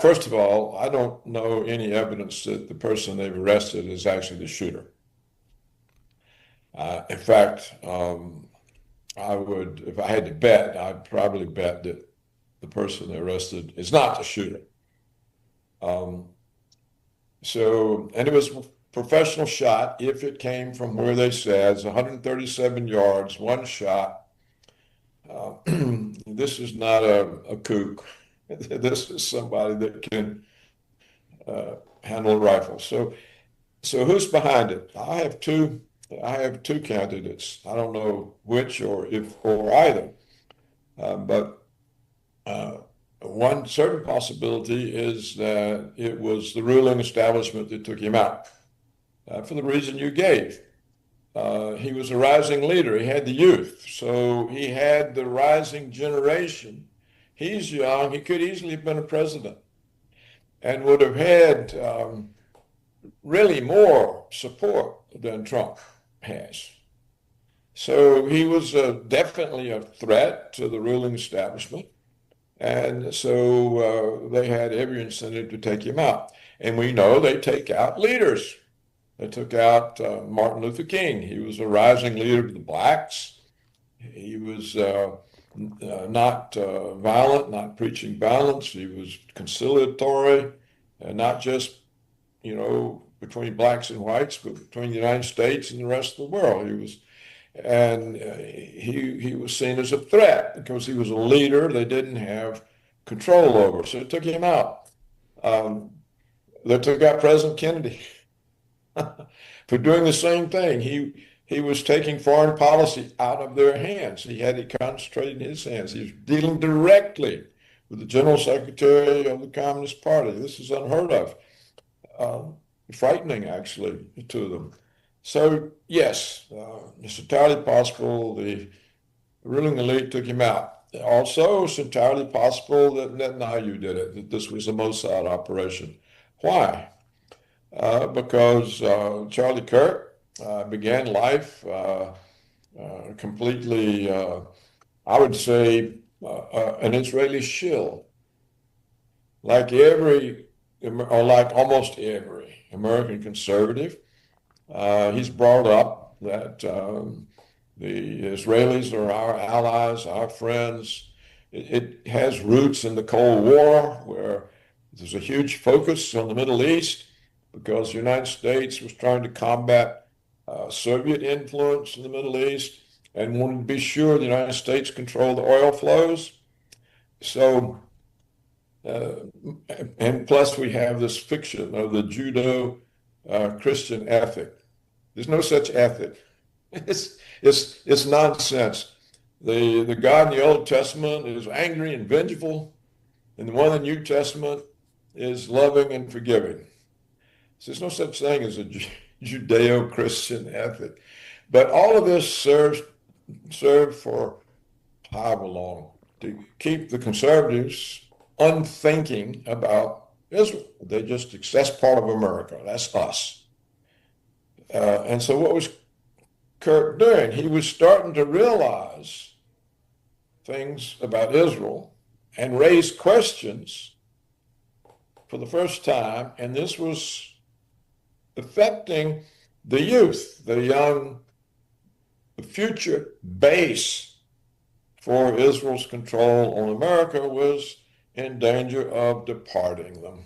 First of all, I don't know any evidence that the person they've arrested is actually the shooter. In fact, I would, if I had to bet, I'd probably bet that the person they arrested is not the shooter. And it was a professional shot. If it came from where they said it's 137 yards, one shot. This is not a kook. This is somebody that can handle a rifle. So who's behind it? I have two candidates. I don't know which or either. But one certain possibility is that it was the ruling establishment that took him out for the reason you gave. He was a rising leader. He had the youth. So he had the rising generation. He's young. He could easily have been a president and would have had really more support than Trump has. So he was definitely a threat to the ruling establishment. And so they had every incentive to take him out. And we know they take out leaders. They took out Martin Luther King. He was a rising leader of the blacks. He was not violent, not preaching violence. He was conciliatory, and not just, between blacks and whites, but between the United States and the rest of the world. He was seen as a threat because he was a leader they didn't have control over. So it took him out. They took out President Kennedy for doing the same thing. He was taking foreign policy out of their hands. He had it concentrated in his hands. He was dealing directly with the General Secretary of the Communist Party. This is unheard of. Frightening, actually, to them. So, yes, it's entirely possible the ruling elite took him out. Also, it's entirely possible that Netanyahu did it, that this was a Mossad operation. Why? Because Charlie Kirk began life completely, I would say, an Israeli shill. Like almost every American conservative, he's brought up that the Israelis are our allies, our friends. It has roots in the Cold War, where there's a huge focus on the Middle East because the United States was trying to combat Soviet influence in the Middle East and wanted to be sure the United States controlled the oil flows. So, and plus we have this fiction of the Judo-Christian ethic. There's no such ethic. It's nonsense. The God in the Old Testament is angry and vengeful, and the one in the New Testament is loving and forgiving. So there's no such thing as a Judeo-Christian ethic. But all of this served for however long to keep the conservatives unthinking about Israel. They just, that's part of America. That's us. And so what was Kirk doing? He was starting to realize things about Israel and raise questions for the first time. And this was affecting the youth, the future base for Israel's control on America was in danger of departing them.